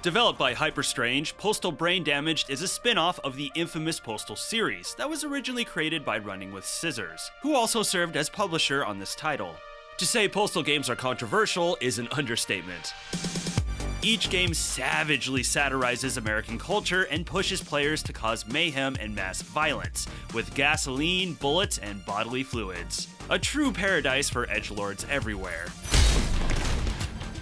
Developed by Hyperstrange, Postal Brain Damaged is a spin-off of the infamous Postal series that was originally created by Running with Scissors, who also served as publisher on this title. To say Postal games are controversial is an understatement. Each game savagely satirizes American culture and pushes players to cause mayhem and mass violence, with gasoline, bullets, and bodily fluids. A true paradise for edgelords everywhere.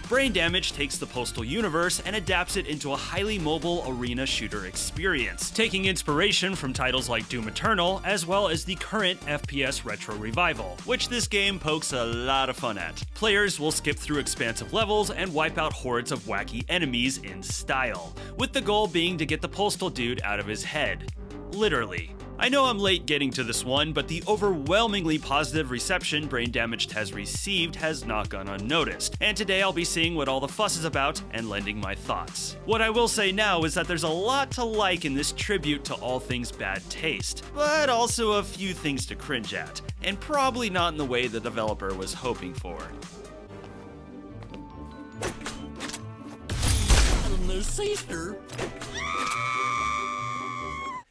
Brain Damaged takes the Postal universe and adapts it into a highly mobile arena shooter experience, taking inspiration from titles like Doom Eternal, as well as the current FPS retro revival, which this game pokes a lot of fun at. Players will skip through expansive levels and wipe out hordes of wacky enemies in style, with the goal being to get the Postal Dude out of his head. Literally. I know I'm late getting to this one, but the overwhelmingly positive reception Brain Damaged has received has not gone unnoticed, and today I'll be seeing what all the fuss is about and lending my thoughts. What I will say now is that there's a lot to like in this tribute to all things bad taste, but also a few things to cringe at, and probably not in the way the developer was hoping for.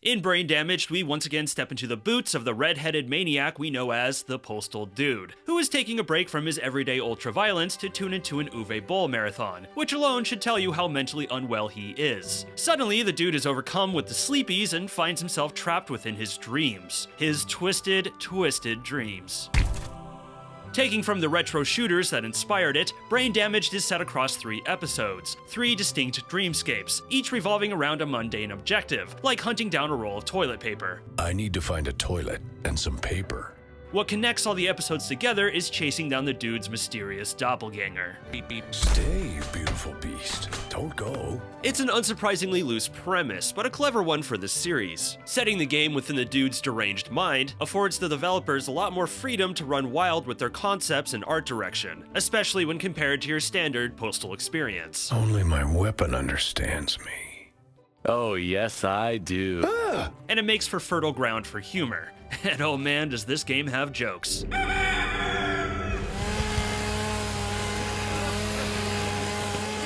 In Brain Damaged, we once again step into the boots of the red-headed maniac we know as the Postal Dude, who is taking a break from his everyday ultra-violence to tune into an Uwe Boll marathon, which alone should tell you how mentally unwell he is. Suddenly, the dude is overcome with the sleepies and finds himself trapped within his dreams. His twisted dreams. Taking from the retro shooters that inspired it, Brain Damaged is set across 3 episodes, 3 distinct dreamscapes, each revolving around a mundane objective, like hunting down a roll of toilet paper. I need to find a toilet and some paper. What connects all the episodes together is chasing down the dude's mysterious doppelganger. Beep beep. Stay, you beautiful beast. Don't go. It's an unsurprisingly loose premise, but a clever one for this series. Setting the game within the dude's deranged mind affords the developers a lot more freedom to run wild with their concepts and art direction, especially when compared to your standard Postal experience. Only my weapon understands me. Oh, yes, I do. And it makes for fertile ground for humor. And oh man, does this game have jokes.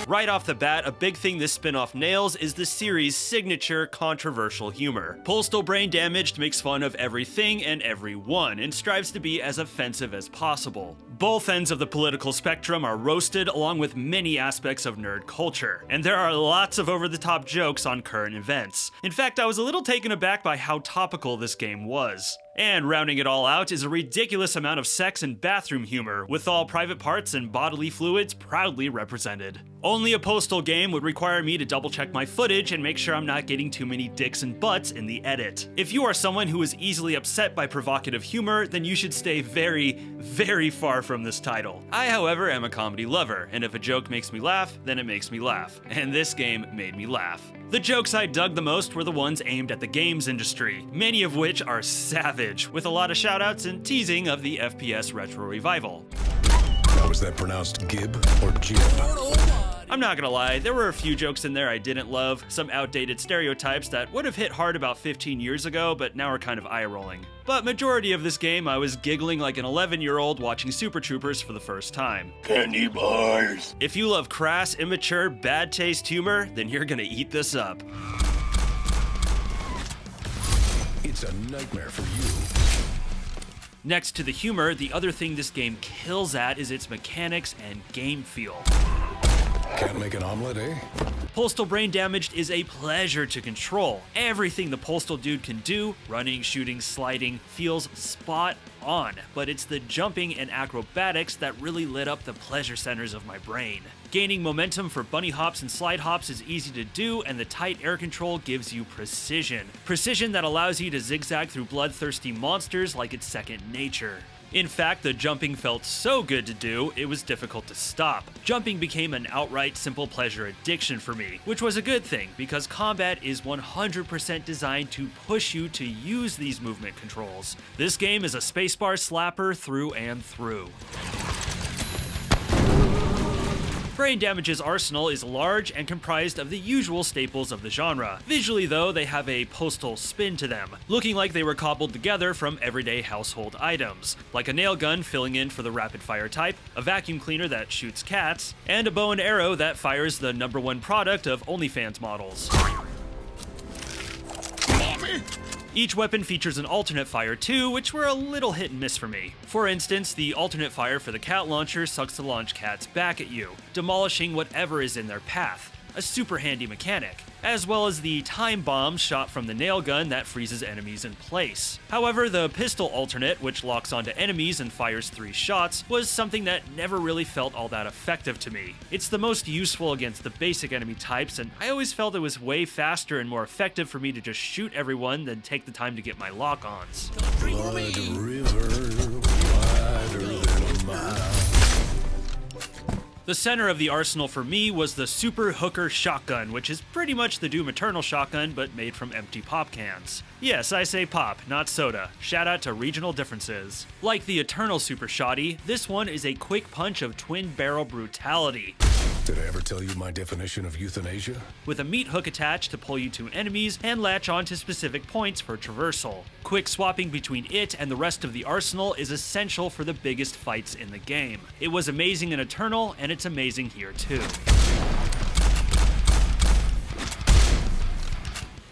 Right off the bat, a big thing this spin-off nails is the series' signature controversial humor. Postal Brain Damaged makes fun of everything and everyone, and strives to be as offensive as possible. Both ends of the political spectrum are roasted, along with many aspects of nerd culture, and there are lots of over-the-top jokes on current events. In fact, I was a little taken aback by how topical this game was. And rounding it all out is a ridiculous amount of sex and bathroom humor, with all private parts and bodily fluids proudly represented. Only a Postal game would require me to double check my footage and make sure I'm not getting too many dicks and butts in the edit. If you are someone who is easily upset by provocative humor, then you should stay very far from this title. I, however, am a comedy lover, and if a joke makes me laugh, then it makes me laugh. And this game made me laugh. The jokes I dug the most were the ones aimed at the games industry, many of which are savage, with a lot of shoutouts and teasing of the FPS retro revival. Now, was that pronounced Gib or Jib? I'm not gonna lie, there were a few jokes in there I didn't love, some outdated stereotypes that would have hit hard about 15 years ago, but now are kind of eye-rolling. But majority of this game, I was giggling like an 11-year-old watching Super Troopers for the first time. Candy bars. If you love crass, immature, bad taste humor, then you're gonna eat this up. It's a nightmare for you. Next to the humor, the other thing this game kills at is its mechanics and game feel. Can't make an omelet, eh? Postal Brain Damaged is a pleasure to control. Everything the Postal Dude can do, running, shooting, sliding, feels spot on, but it's the jumping and acrobatics that really lit up the pleasure centers of my brain. Gaining momentum for bunny hops and slide hops is easy to do, and the tight air control gives you precision. Precision that allows you to zigzag through bloodthirsty monsters like it's second nature. In fact, the jumping felt so good to do, it was difficult to stop. Jumping became an outright simple pleasure addiction for me, which was a good thing, because combat is 100% designed to push you to use these movement controls. This game is a spacebar slapper through and through. Brain Damage's arsenal is large and comprised of the usual staples of the genre. Visually though, they have a postal spin to them, looking like they were cobbled together from everyday household items, like a nail gun filling in for the rapid fire type, a vacuum cleaner that shoots cats, and a bow and arrow that fires the #1 product of OnlyFans models. Each weapon features an alternate fire too, which were a little hit and miss for me. For instance, the alternate fire for the cat launcher sucks the launch cats back at you, demolishing whatever is in their path. A super handy mechanic, as well as the time bomb shot from the nail gun that freezes enemies in place. However, the pistol alternate, which locks onto enemies and fires 3 shots, was something that never really felt all that effective to me. It's the most useful against the basic enemy types, and I always felt it was way faster and more effective for me to just shoot everyone than take the time to get my lock-ons. Blood river wider than a mile. The center of the arsenal for me was the Super Hooker Shotgun, which is pretty much the Doom Eternal shotgun, but made from empty pop cans. Yes, I say pop, not soda. Shout out to regional differences. Like the Eternal Super Shotty, this one is a quick punch of twin barrel brutality. Did I ever tell you my definition of euthanasia? With a meat hook attached to pull you to enemies and latch onto specific points for traversal. Quick swapping between it and the rest of the arsenal is essential for the biggest fights in the game. It was amazing in Eternal, and it's amazing here too.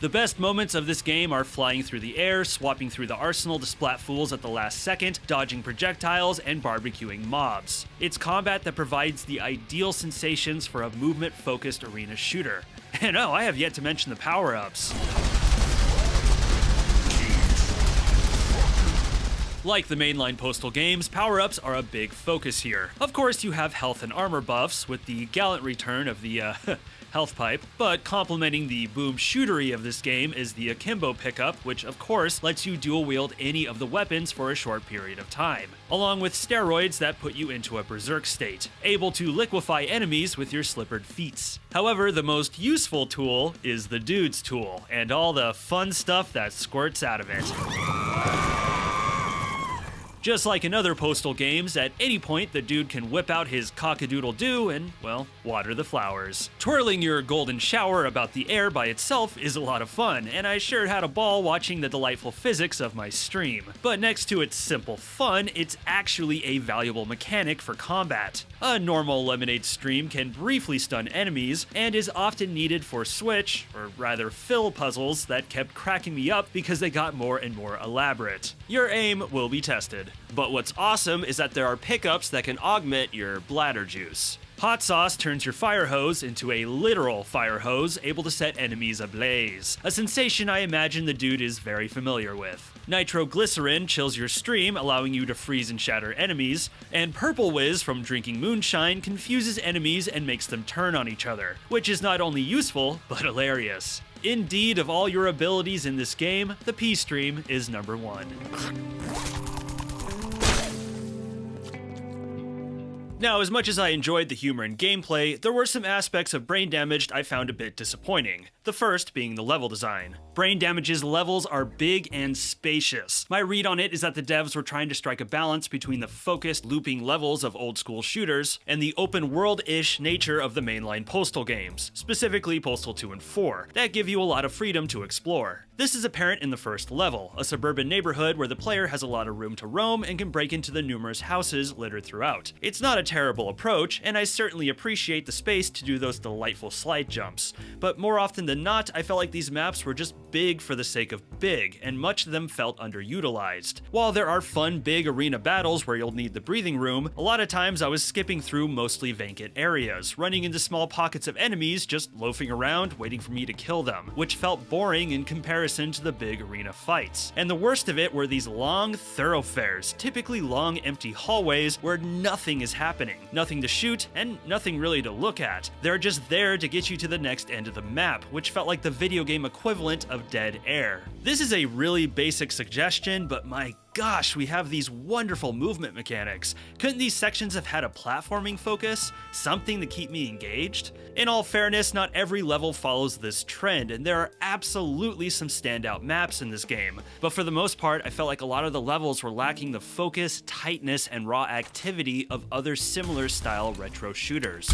The best moments of this game are flying through the air, swapping through the arsenal to splat fools at the last second, dodging projectiles, and barbecuing mobs. It's combat that provides the ideal sensations for a movement-focused arena shooter. And oh, I have yet to mention the power-ups. Like the mainline Postal games, power-ups are a big focus here. Of course, you have health and armor buffs, with the gallant return of the, health pipe, but complementing the boom shootery of this game is the akimbo pickup, which of course lets you dual wield any of the weapons for a short period of time, along with steroids that put you into a berserk state, able to liquefy enemies with your slippered feats. However, the most useful tool is the Dude's tool, and all the fun stuff that squirts out of it. Just like in other Postal games, at any point the Dude can whip out his cock-a-doodle-doo and, well, water the flowers. Twirling your golden shower about the air by itself is a lot of fun, and I sure had a ball watching the delightful physics of my stream. But next to its simple fun, it's actually a valuable mechanic for combat. A normal Lemonade stream can briefly stun enemies, and is often needed for switch, or rather fill puzzles that kept cracking me up because they got more and more elaborate. Your aim will be tested. But what's awesome is that there are pickups that can augment your bladder juice. Hot sauce turns your fire hose into a literal fire hose, able to set enemies ablaze, a sensation I imagine the Dude is very familiar with. Nitroglycerin chills your stream, allowing you to freeze and shatter enemies, and Purple Whiz from drinking moonshine confuses enemies and makes them turn on each other, which is not only useful, but hilarious. Indeed, of all your abilities in this game, the P-Stream is #1. Now, as much as I enjoyed the humor and gameplay, there were some aspects of Brain Damaged I found a bit disappointing. The first being the level design. Brain Damage's levels are big and spacious. My read on it is that the devs were trying to strike a balance between the focused, looping levels of old school shooters and the open world-ish nature of the mainline Postal games, specifically Postal 2 and 4, that give you a lot of freedom to explore. This is apparent in the first level, a suburban neighborhood where the player has a lot of room to roam and can break into the numerous houses littered throughout. It's not a terrible approach, and I certainly appreciate the space to do those delightful slide jumps, but more often than not, I felt like these maps were just big for the sake of big, and much of them felt underutilized. While there are fun big arena battles where you'll need the breathing room, a lot of times I was skipping through mostly vacant areas, running into small pockets of enemies just loafing around waiting for me to kill them, which felt boring in comparison to the big arena fights. And the worst of it were these long thoroughfares, typically long empty hallways where nothing is happening. Nothing to shoot, and nothing really to look at. They're just there to get you to the next end of the map, which felt like the video game equivalent of dead air. This is a really basic suggestion, but my gosh, we have these wonderful movement mechanics. Couldn't these sections have had a platforming focus? Something to keep me engaged? In all fairness, not every level follows this trend, and there are absolutely some standout maps in this game. But for the most part, I felt like a lot of the levels were lacking the focus, tightness, and raw activity of other similar style retro shooters.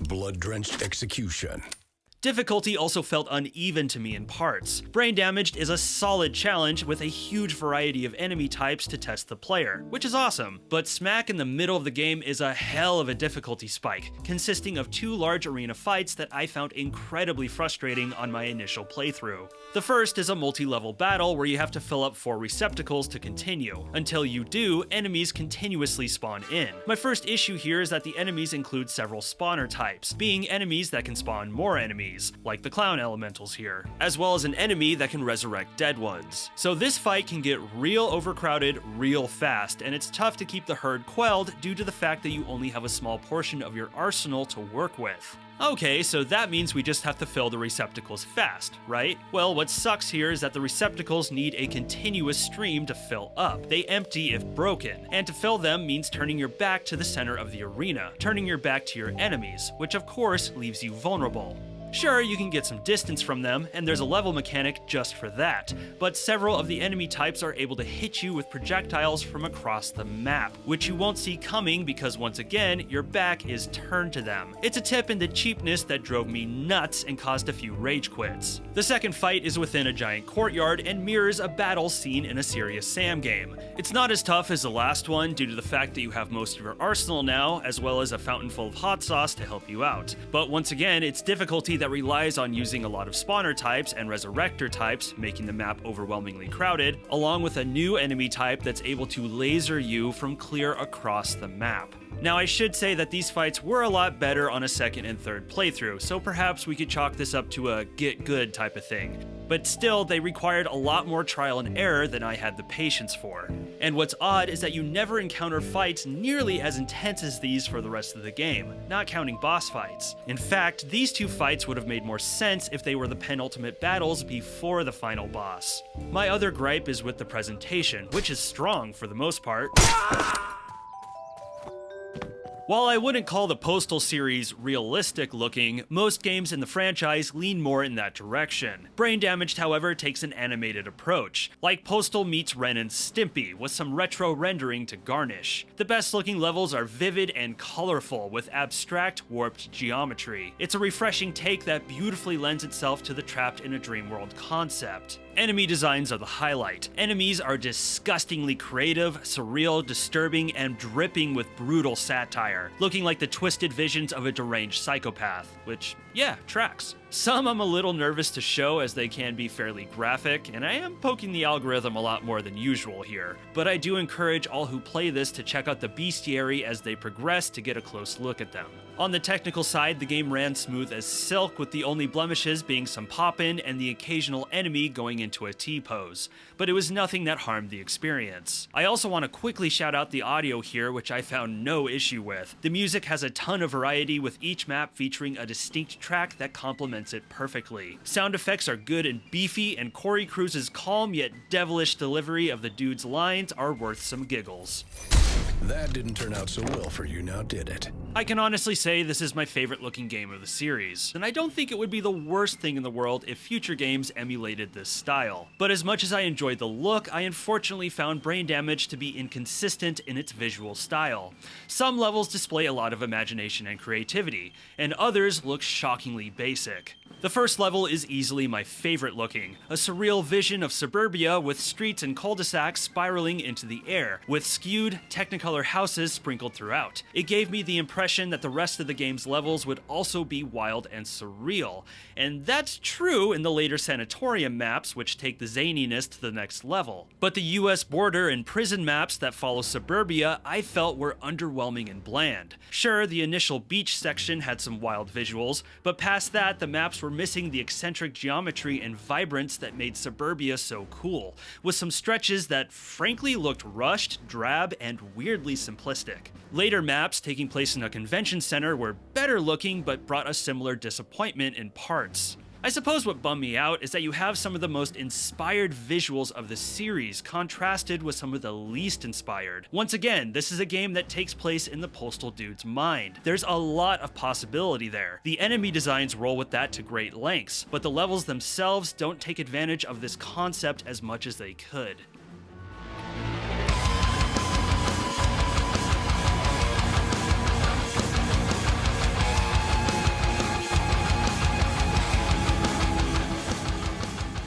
blood-drenched execution. Difficulty also felt uneven to me in parts. Brain Damaged is a solid challenge with a huge variety of enemy types to test the player, which is awesome, but smack in the middle of the game is a hell of a difficulty spike, consisting of 2 large arena fights that I found incredibly frustrating on my initial playthrough. The first is a multi-level battle where you have to fill up 4 receptacles to continue. Until you do, enemies continuously spawn in. My first issue here is that the enemies include several spawner types, being enemies that can spawn more enemies, like the clown elementals here, as well as an enemy that can resurrect dead ones. So this fight can get real overcrowded real fast, and it's tough to keep the herd quelled due to the fact that you only have a small portion of your arsenal to work with. Okay, so that means we just have to fill the receptacles fast, right? Well, what sucks here is that the receptacles need a continuous stream to fill up. They empty if broken, and to fill them means turning your back to the center of the arena, turning your back to your enemies, which of course leaves you vulnerable. Sure, you can get some distance from them, and there's a level mechanic just for that, but several of the enemy types are able to hit you with projectiles from across the map, which you won't see coming because once again, your back is turned to them. It's a tip in the cheapness that drove me nuts and caused a few rage quits. The second fight is within a giant courtyard and mirrors a battle seen in a Serious Sam game. It's not as tough as the last one due to the fact that you have most of your arsenal now, as well as a fountain full of hot sauce to help you out. But once again, it's difficulty that relies on using a lot of spawner types and resurrector types, making the map overwhelmingly crowded, along with a new enemy type that's able to laser you from clear across the map. Now, I should say that these fights were a lot better on a second and third playthrough, so perhaps we could chalk this up to a get good type of thing. But still, they required a lot more trial and error than I had the patience for. And what's odd is that you never encounter fights nearly as intense as these for the rest of the game, not counting boss fights. In fact, these 2 fights would have made more sense if they were the penultimate battles before the final boss. My other gripe is with the presentation, which is strong for the most part. While I wouldn't call the Postal series realistic looking, most games in the franchise lean more in that direction. Brain Damaged, however, takes an animated approach, like Postal meets Ren and Stimpy, with some retro rendering to garnish. The best looking levels are vivid and colorful, with abstract, warped geometry. It's a refreshing take that beautifully lends itself to the trapped in a dream world concept. Enemy designs are the highlight. Enemies are disgustingly creative, surreal, disturbing, and dripping with brutal satire, looking like the twisted visions of a deranged psychopath, which, yeah, tracks. Some I'm a little nervous to show as they can be fairly graphic, and I am poking the algorithm a lot more than usual here, but I do encourage all who play this to check out the bestiary as they progress to get a close look at them. On the technical side, the game ran smooth as silk, with the only blemishes being some pop-in and the occasional enemy going into a T-pose, but it was nothing that harmed the experience. I also want to quickly shout out the audio here, which I found no issue with. The music has a ton of variety, with each map featuring a distinct track that complements it perfectly. Sound effects are good and beefy, and Corey Cruz's calm yet devilish delivery of the dude's lines are worth some giggles. That didn't turn out so well for you now, did it? I can honestly say this is my favorite looking game of the series, and I don't think it would be the worst thing in the world if future games emulated this style. But as much as I enjoyed the look, I unfortunately found Brain Damage to be inconsistent in its visual style. Some levels display a lot of imagination and creativity, and others look shockingly basic. The first level is easily my favorite looking, a surreal vision of suburbia with streets and cul-de-sacs spiraling into the air, with skewed, technicolor houses sprinkled throughout. It gave me the impression that the rest of the game's levels would also be wild and surreal, and that's true in the later sanatorium maps, which take the zaniness to the next level. But the US border and prison maps that follow suburbia I felt were underwhelming and bland. Sure, the initial beach section had some wild visuals, but past that the maps were missing the eccentric geometry and vibrance that made suburbia so cool, with some stretches that frankly looked rushed, drab, and weirdly simplistic. Later maps taking place in a convention center were better looking but brought a similar disappointment in parts. I suppose what bummed me out is that you have some of the most inspired visuals of the series contrasted with some of the least inspired. Once again, this is a game that takes place in the Postal Dude's mind. There's a lot of possibility there. The enemy designs roll with that to great lengths, but the levels themselves don't take advantage of this concept as much as they could.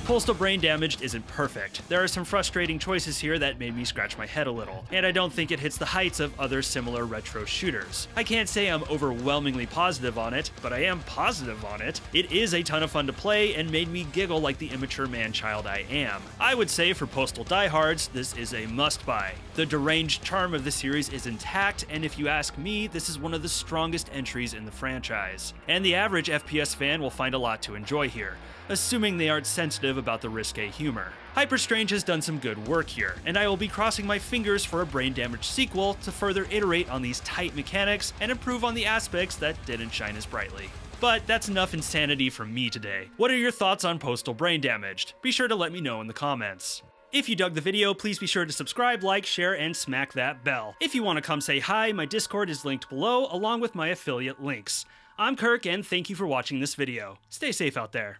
Postal Brain Damaged isn't perfect. There are some frustrating choices here that made me scratch my head a little, and I don't think it hits the heights of other similar retro shooters. I can't say I'm overwhelmingly positive on it, but I am positive on it. It is a ton of fun to play and made me giggle like the immature man-child I am. I would say for Postal diehards, this is a must-buy. The deranged charm of the series is intact, and if you ask me, this is one of the strongest entries in the franchise. And the average FPS fan will find a lot to enjoy here, assuming they aren't sensitive about the risque humor. Hyperstrange has done some good work here, and I will be crossing my fingers for a Brain Damaged sequel to further iterate on these tight mechanics and improve on the aspects that didn't shine as brightly. But that's enough insanity from me today. What are your thoughts on Postal Brain Damaged? Be sure to let me know in the comments. If you dug the video, please be sure to subscribe, like, share, and smack that bell. If you want to come say hi, my Discord is linked below, along with my affiliate links. I'm Kirk, and thank you for watching this video. Stay safe out there.